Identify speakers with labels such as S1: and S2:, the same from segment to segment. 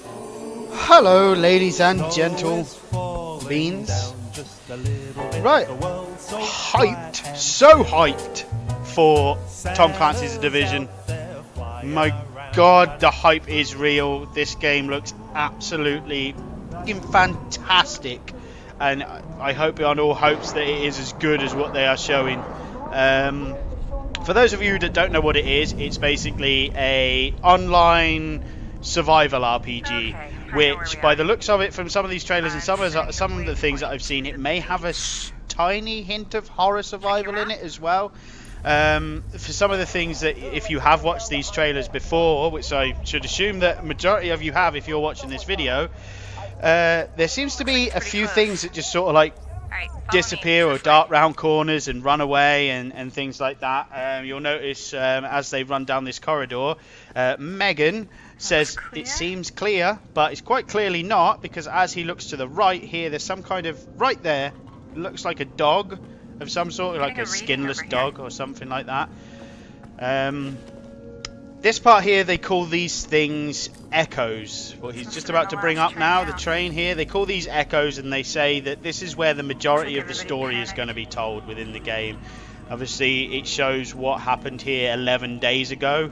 S1: Hello, ladies and gentle beans. Right, hyped, so hyped for Tom Clancy's Division. My God, the hype is real. This game looks absolutely fantastic, and I hope beyond all hopes that it is as good as what they are showing. For those of you that don't know what it is, it's basically a online survival RPG, which by the looks of it from some of these trailers and some of the things that I've seen, it may have a tiny hint of horror survival in it as well. For some of the things that, if you have watched these trailers before, which I should assume that majority of you have if you're watching this video, there seems to be a few things that just sort of like disappear or dart round corners and run away and things like that. You'll notice as they run down this corridor, Megan says it seems clear, but it's quite clearly not, because as he looks to the right here, there's some kind of, right there, looks like a dog of some sort, like a skinless dog or something like that. This part here, they call these things echoes. What he's just about to bring up now, the train here, they call these echoes, and they say that this is where the majority of the story is going to be told within the game. Obviously, it shows what happened here 11 days ago.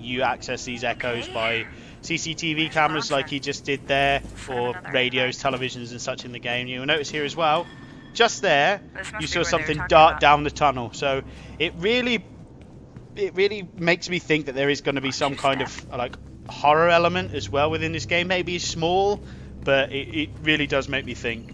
S1: You access these echoes by CCTV cameras like he just did there, or radios, televisions and such in the game. You'll notice here as well, just there, you saw something dart down the tunnel. So it really makes me think that there is going to be some kind of like horror element as well within this game. Maybe small, but it really does make me think.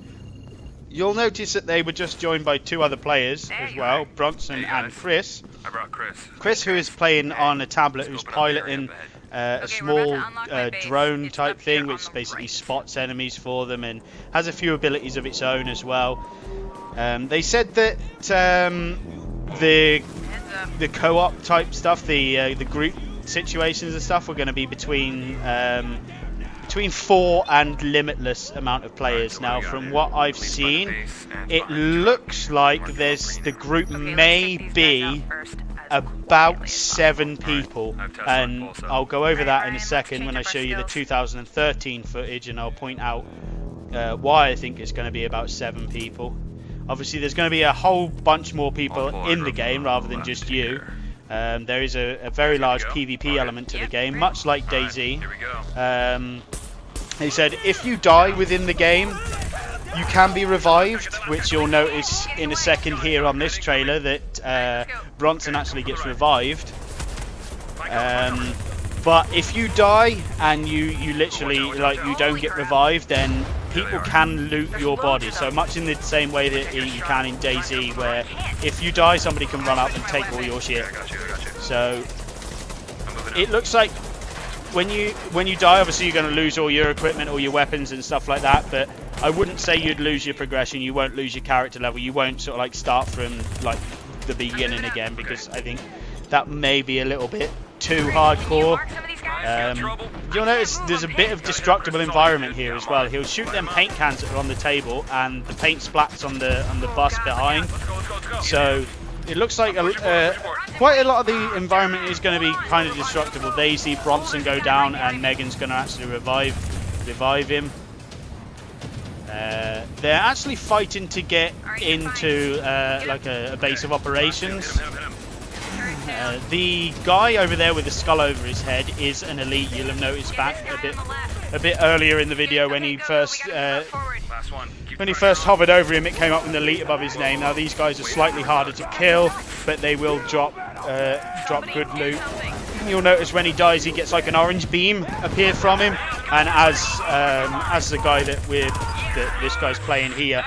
S1: You'll notice that they were just joined by two other players as well, Bronson and Chris.
S2: I brought Chris.
S1: Chris, who is playing on a tablet, who's piloting a small drone type thing, which basically spots enemies for them and has a few abilities of its own as well. They said that the co-op type stuff, the group situations and stuff, were going to be between 4 and limitless amount of players. Now, from what I've seen, it looks like the group may be about 7 people, and I'll go over that in a second when I show you the 2013 footage, and I'll point out why I think it's going to be about 7 people. Obviously, there's going to be a whole bunch more people in the game rather than just you. There is a very large PvP element to the game, much like DayZ. They said if you die within the game, you can be revived, which you'll notice in a second here on this trailer that Bronson actually gets revived. But if you die and you literally you don't get revived, then people can loot your body. So much in the same way that you can in DayZ, where if you die, somebody can run up and take all your shit. So it looks like when you die, obviously you're going to lose all your equipment, all your weapons and stuff like that. But I wouldn't say you'd lose your progression. You won't lose your character level. You won't sort of like start from like the beginning again, because I think that may be a little bit too hardcore. You'll notice there's a bit of destructible environment here as well. He'll shoot them paint cans that are on the table, and the paint splats on the bus behind. So it looks like quite a lot of the environment is going to be kind of destructible. There you see Bronson go down, and Megan's going to actually revive him. They're actually fighting to get into like a base of operations. The guy over there with the skull over his head is an elite. You'll have noticed back a bit earlier in the video when he first hovered over him, it came up with an elite above his name. Now these guys are slightly harder to kill, but they will drop good loot. You'll notice when he dies, he gets like an orange beam appear from him, and as the guy that this guy's playing here,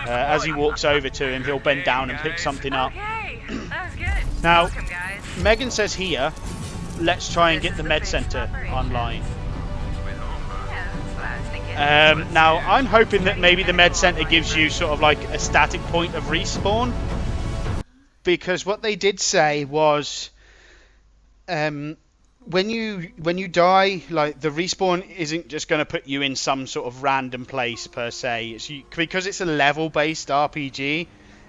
S1: as he walks over to him, he'll bend down and pick something up. Now, Megan says here, let's try and get the med center online. Now, I'm hoping that maybe the med center gives you sort of like a static point of respawn, because what they did say was when you die, like the respawn isn't just going to put you in some sort of random place per se. Because it's a level-based RPG.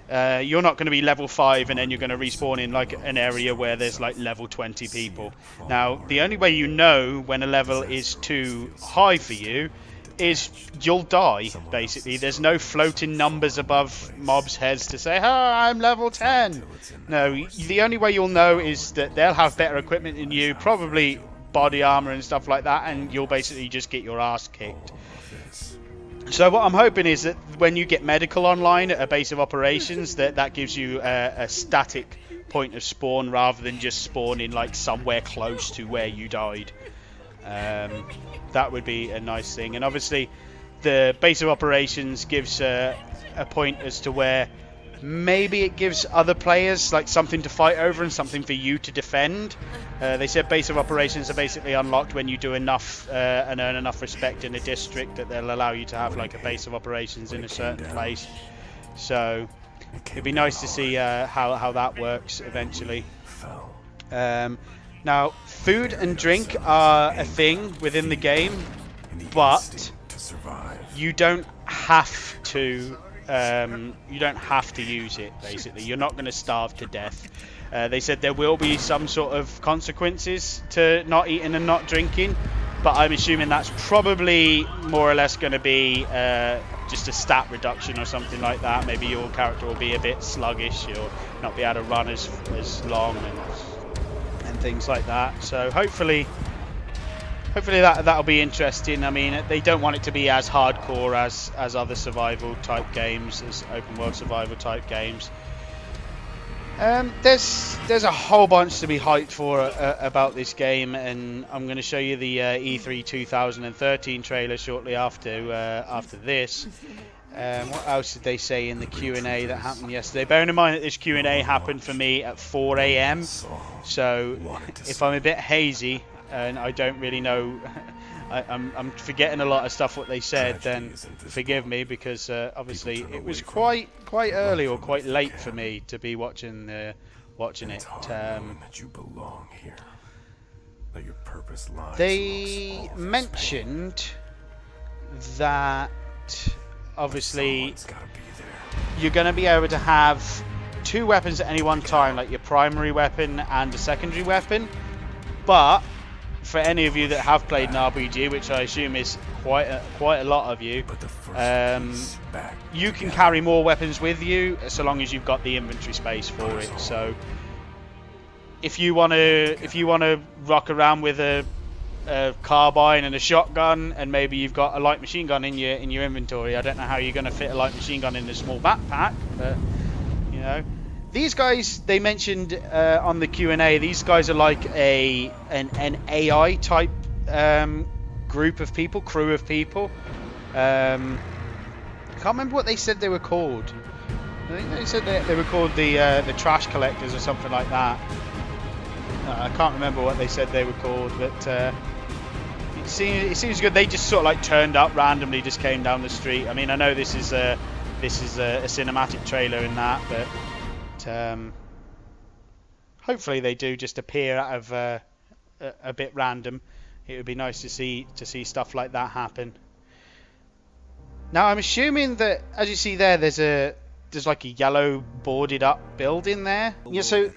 S1: You're not going to be level 5 and then you're going to respawn in like an area where there's like level 20 people. Now, the only way you know when a level is too high for you is you'll die, basically. There's no floating numbers above mobs' heads to say, I'm level 10. No, the only way you'll know is that they'll have better equipment than you, probably body armor and stuff like that, and you'll basically just get your ass kicked. So what I'm hoping is that when you get medical online at a base of operations, that gives you a static point of spawn rather than just spawning like somewhere close to where you died. That would be a nice thing. And obviously the base of operations gives a point as to where maybe it gives other players like something to fight over and something for you to defend. They said base of operations are basically unlocked when you do enough and earn enough respect in a district that they'll allow you to have like a base of operations in a certain place. So it'd be nice to see how that works eventually. Now, food and drink are a thing within the game, but you don't have to. You don't have to use it, basically. You're not going to starve to death. They said there will be some sort of consequences to not eating and not drinking, but I'm assuming that's probably more or less going to be just a stat reduction or something like that. Maybe your character will be a bit sluggish, you'll not be able to run as long and things like that. So hopefully that'll be interesting. I mean, they don't want it to be as hardcore as other survival type games, as open world survival type games. There's a whole bunch to be hyped for about this game, and I'm going to show you the E3 2013 trailer shortly after this. What else did they say in the Q&A that happened yesterday? Bearing in mind that this Q&A happened for me at 4 AM, so if I'm a bit hazy and I don't really know, I'm forgetting a lot of stuff what they said, then forgive me, because obviously it was quite early or quite late for me to be watching it. They mentioned that obviously you're going to be able to have 2 weapons at any one time, like your primary weapon and a secondary weapon, but for any of you that have played an RPG, which I assume is quite a lot of you, you can carry more weapons with you so long as you've got the inventory space for it. So if you want to rock around with a carbine and a shotgun, and maybe you've got a light machine gun in your inventory, I don't know how you're going to fit a light machine gun in a small backpack, but you know. These guys, they mentioned on the Q&A, these guys are like an AI type crew of people. I can't remember what they said they were called. I think they said they were called the trash collectors or something like that. I can't remember what they said they were called, but it seems good. They just sort of like turned up randomly, just came down the street. I mean, I know this is a cinematic trailer in that, but hopefully they do just appear out of a bit random. It would be nice to see stuff like that happen. Now I'm assuming that, as you see there, there's like a yellow boarded up building there. Yeah, so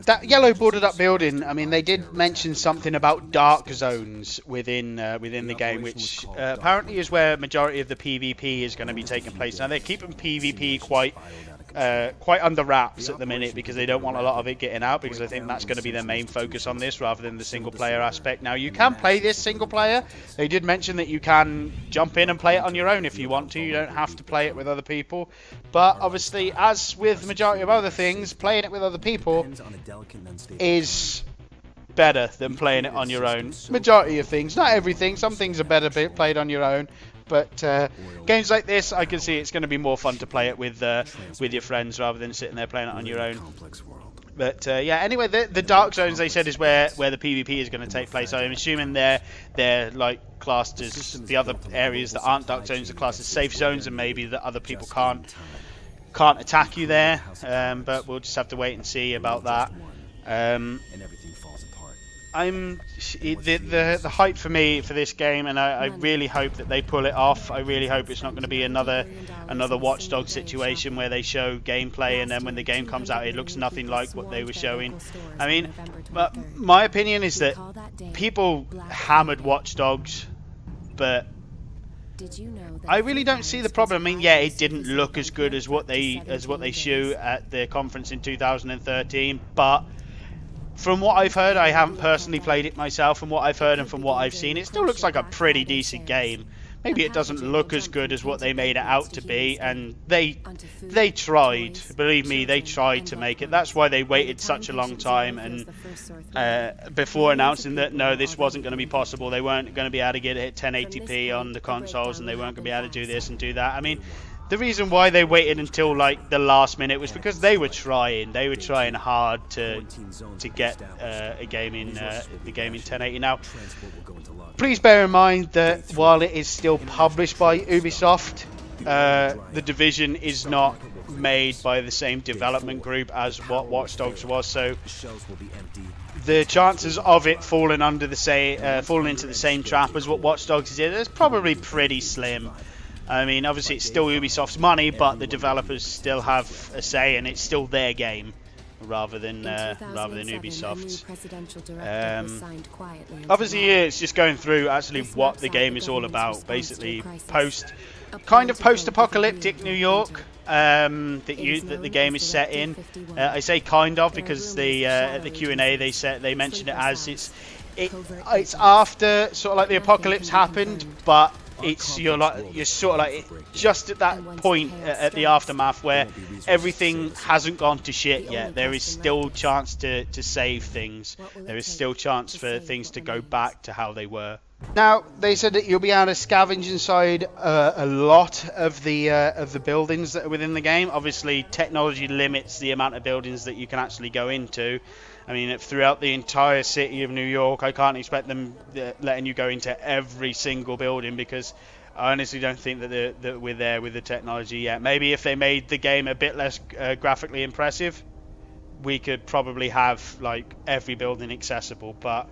S1: that yellow boarded up building, I mean, they did mention something about dark zones within the game, which apparently is where majority of the PvP is going to be taking place. Now they're keeping PvP quite under wraps at the minute, because they don't want a lot of it getting out, because I think that's going to be their main focus on this rather than the single player aspect. Now you can play this single player. They did mention that you can jump in and play it on your own if you want to. You don't have to play it with other people, but obviously, as with the majority of other things, playing it with other people is better than playing it on your own. Majority of things, not everything. Some things are better played on your own, but games like this, I can see it's going to be more fun to play it with your friends rather than sitting there playing it on your own. But yeah, anyway, the dark zones, they said, is where the PvP is going to take place. I'm assuming they're like classed as, the other areas that aren't dark zones are classed as safe zones, and maybe that other people can't attack you there. But we'll just have to wait and see about that. the hype for me for this game, and I really hope that they pull it off. I really hope it's not going to be another Watch Dogs situation where they show gameplay and then when the game comes out it looks nothing like what they were showing. I mean, but my opinion is that people hammered Watch Dogs, but I really don't see the problem. I mean, yeah, it didn't look as good as what they show at the conference in 2013, but from what I've heard, I haven't personally played it myself, from what I've heard and from what I've seen, it still looks like a pretty decent game. Maybe it doesn't look as good as what they made it out to be, and they tried, believe me, they tried to make it. That's why they waited such a long time, and before announcing that no, this wasn't going to be possible, they weren't going to be able to get it at 1080p on the consoles, and they weren't going to be able to do this and do that. I mean, the reason why they waited until like the last minute was because they were trying hard to get the game in 1080. Now, please bear in mind that while it is still published by Ubisoft, the Division is not made by the same development group as what Watch Dogs was, so the chances of it falling into the same trap as what Watch Dogs did is probably pretty slim. I mean, obviously it's still Ubisoft's money, but the developers still have a say, and it's still their game rather than Ubisoft's. Obviously, it's just going through actually what the game is all about. Basically, post-apocalyptic New York that the game is set in. I say kind of because at the Q&A they mentioned it as it's after sort of like the apocalypse happened, but you're sort of like just at that point at the aftermath where everything hasn't gone to shit yet. There is still chance to save things. There is still chance for things to go back to how they were. Now, they said that you'll be able to scavenge inside a lot of the buildings that are within the game. Obviously, technology limits the amount of buildings that you can actually go into. I mean, throughout the entire city of New York, I can't expect them letting you go into every single building because I honestly don't think that we're there with the technology yet. Maybe if they made the game a bit less graphically impressive, we could probably have like every building accessible, but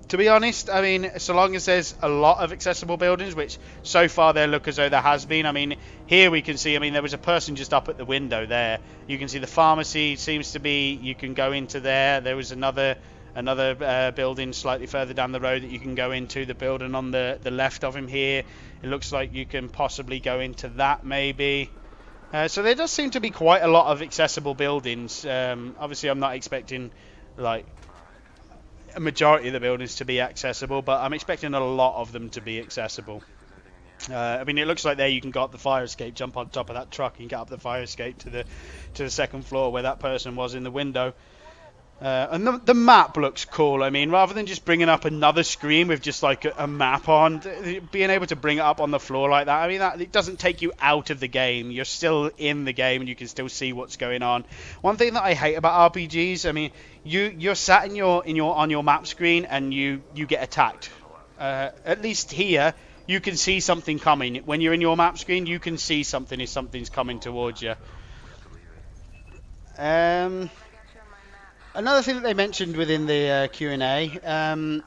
S1: to be honest, I mean, so long as there's a lot of accessible buildings, which so far they look as though there has been. I mean, here we can see, I mean, there was a person just up at the window there. You can see the pharmacy seems to be, you can go into there. There was another building slightly further down the road that you can go into. The building on the left of him here, it looks like you can possibly go into that maybe. So there does seem to be quite a lot of accessible buildings. Obviously, I'm not expecting like a majority of the buildings to be accessible, but I'm expecting a lot of them to be accessible. I mean, it looks like there you can go up the fire escape, jump on top of that truck and get up the fire escape to the second floor where that person was in the window. And the map looks cool. I mean, rather than just bringing up another screen with just like a map on, being able to bring it up on the floor like that, I mean, it doesn't take you out of the game. You're still in the game and you can still see what's going on. One thing that I hate about RPGs, I mean, you're sat on your map screen and you get attacked. At least here, you can see something coming. When you're in your map screen, you can see something if something's coming towards you. Another thing that they mentioned within the Q&A,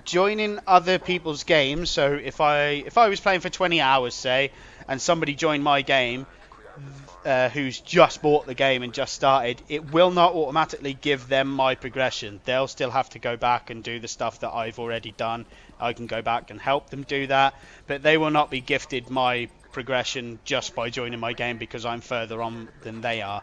S1: joining other people's games. So if I was playing for 20 hours, say, and somebody joined my game who's just bought the game and just started, it will not automatically give them my progression. They'll still have to go back and do the stuff that I've already done. I can go back and help them do that, but they will not be gifted my progression just by joining my game because I'm further on than they are.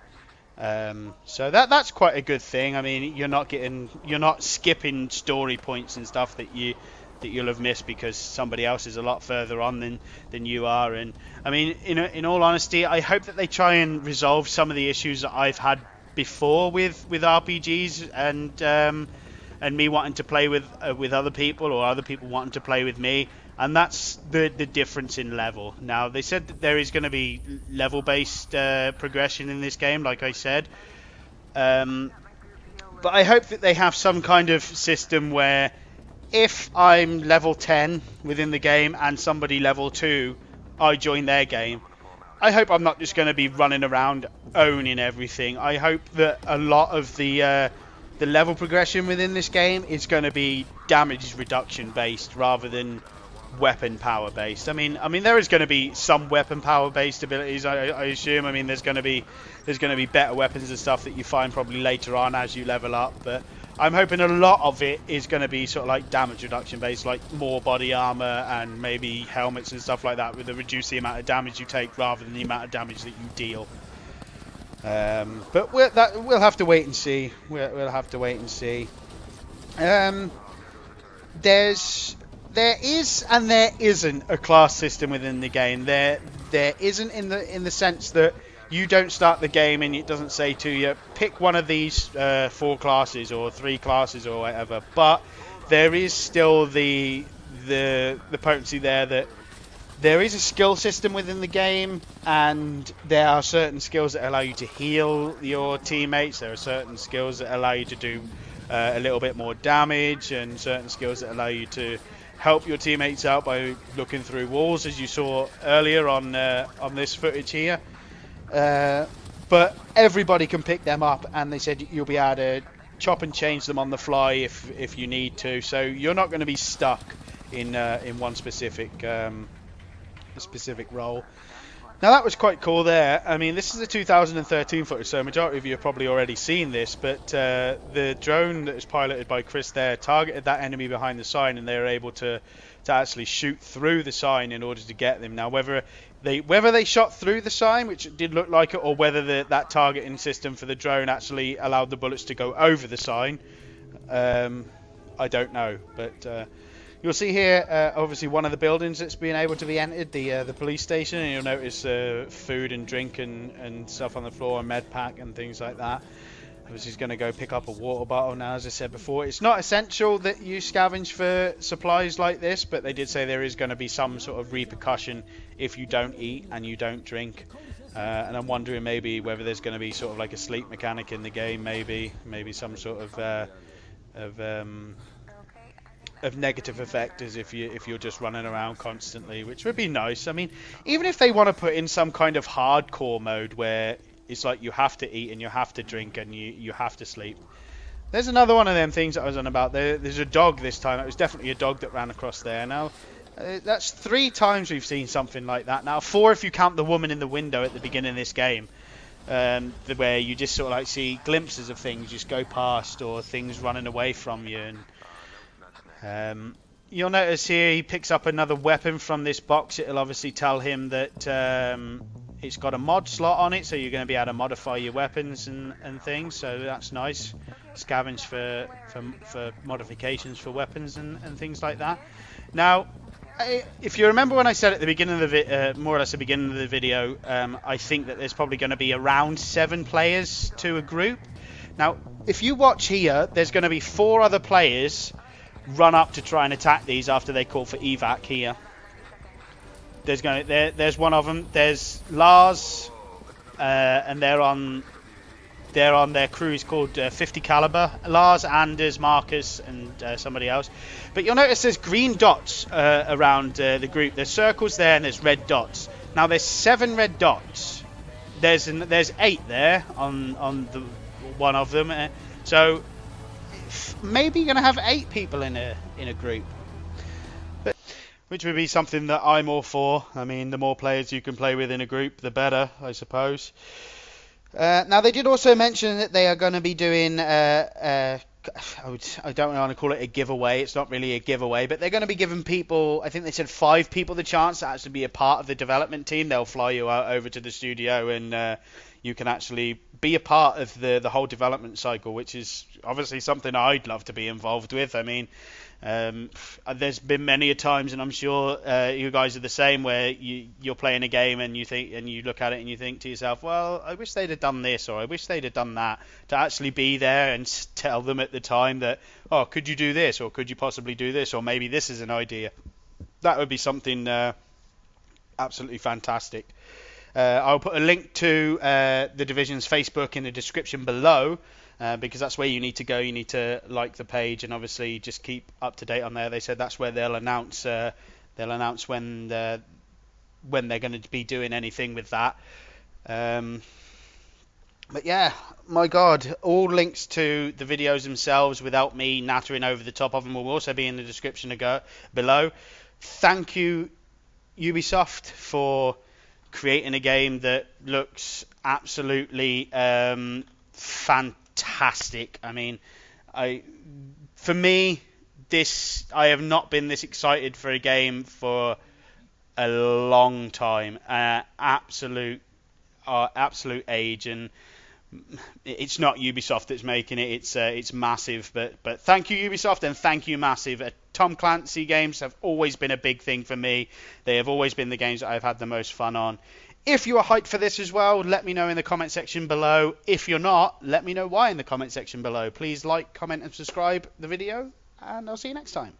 S1: So that's quite a good thing. I mean, you're not skipping story points and stuff that you'll have missed because somebody else is a lot further on than you are. And I mean, in all honesty, I hope that they try and resolve some of the issues that I've had before with RPGs and me wanting to play with other people or other people wanting to play with me. And that's the difference in level. Now, they said that there is going to be level-based progression in this game, like I said. But I hope that they have some kind of system where if I'm level 10 within the game and somebody level 2, I join their game. I hope I'm not just going to be running around owning everything. I hope that a lot of the the level progression within this game is going to be damage reduction based rather than weapon power based. I mean there is going to be some weapon power based abilities, I assume. I mean there's going to be better weapons and stuff that you find probably later on as you level up, but I'm hoping a lot of it is going to be sort of like damage reduction based, like more body armor and maybe helmets and stuff like that, with the reduce the amount of damage you take rather than the amount of damage that you deal. But we'll have to wait and see. We'll have to wait and see. There is and there isn't a class system within the game. There isn't in the sense that you don't start the game and it doesn't say to you pick one of these 4 classes or 3 classes or whatever. But there is still the potency there that there is a skill system within the game, and there are certain skills that allow you to heal your teammates. There are certain skills that allow you to do a little bit more damage, and certain skills that allow you to help your teammates out by looking through walls, as you saw earlier on this footage here. But everybody can pick them up, and they said you'll be able to chop and change them on the fly if you need to. So you're not going to be stuck in one specific role. Now that was quite cool there. I mean, this is a 2013 footage, so a majority of you have probably already seen this, but the drone that was piloted by Chris there targeted that enemy behind the sign, and they were able to actually shoot through the sign in order to get them. Now whether they shot through the sign, which did look like it, or whether that targeting system for the drone actually allowed the bullets to go over the sign, I don't know, but you'll see here, obviously, one of the buildings that's being able to be entered, the police station, and you'll notice food and drink and stuff on the floor, and med pack and things like that. I was just going to go pick up a water bottle now, as I said before. It's not essential that you scavenge for supplies like this, but they did say there is going to be some sort of repercussion if you don't eat and you don't drink. And I'm wondering maybe whether there's going to be sort of like a sleep mechanic in the game, maybe some sort of negative effect as if you're just running around constantly, which would be nice. I mean, even if they want to put in some kind of hardcore mode where it's like you have to eat and you have to drink and you have to sleep. There's another one of them things that I was on about. There's a dog this time. It was definitely a dog that ran across there. Now, that's 3 times we've seen something like that. Now, 4 if you count the woman in the window at the beginning of this game. Where you just sort of like see glimpses of things just go past, or things running away from you. And you'll notice here he picks up another weapon from this box. It'll obviously tell him that it's got a mod slot on it, so you're going to be able to modify your weapons and things, so that's nice. Scavenge for modifications for weapons and things like that. Now, if you remember when I said at the beginning of the more or less the beginning of the video, I think that there's probably going to be around 7 players to a group. Now, if you watch here, there's going to be 4 other players run up to try and attack these after they call for evac here. There's one of them. There's Lars, and they're on their cruise called 50 caliber. Lars, Anders, Marcus, and somebody else. But you'll notice there's green dots around the group. There's circles there and there's red dots. Now there's 7 red dots. There's 8 there on the one of them. So maybe you're gonna have 8 people in a group. Which would be something that I'm all for. I mean, the more players you can play with in a group, the better, I suppose. Now, they did also mention that they are going to be doing, I don't want to call it a giveaway. It's not really a giveaway, but they're going to be giving people, I think they said 5 people the chance to actually be a part of the development team. They'll fly you out over to the studio and you can actually be a part of the whole development cycle, which is obviously something I'd love to be involved with. I mean, there's been many a times, and I'm sure you guys are the same, where you're playing a game and you look at it and you think to yourself, well, I wish they'd have done this, or I wish they'd have done that. To actually be there and tell them at the time that, oh, could you do this, or could you possibly do this, or maybe this is an idea. That would be something absolutely fantastic. I'll put a link to the Division's Facebook in the description below. Because that's where you need to go. You need to like the page and obviously just keep up to date on there. They said that's where they'll announce when they're going to be doing anything with that. But yeah, my God, all links to the videos themselves without me nattering over the top of them will also be in the description below. Thank you, Ubisoft, for creating a game that looks absolutely fantastic. I mean, for me, I have not been this excited for a game for a long time. Absolute age, and it's not Ubisoft that's making it. It's massive, but thank you Ubisoft and thank you massive. Tom Clancy games have always been a big thing for me. They have always been the games that I've had the most fun on. If you are hyped for this as well, let me know in the comment section below. If you're not, let me know why in the comment section below. Please like, comment and subscribe the video, and I'll see you next time.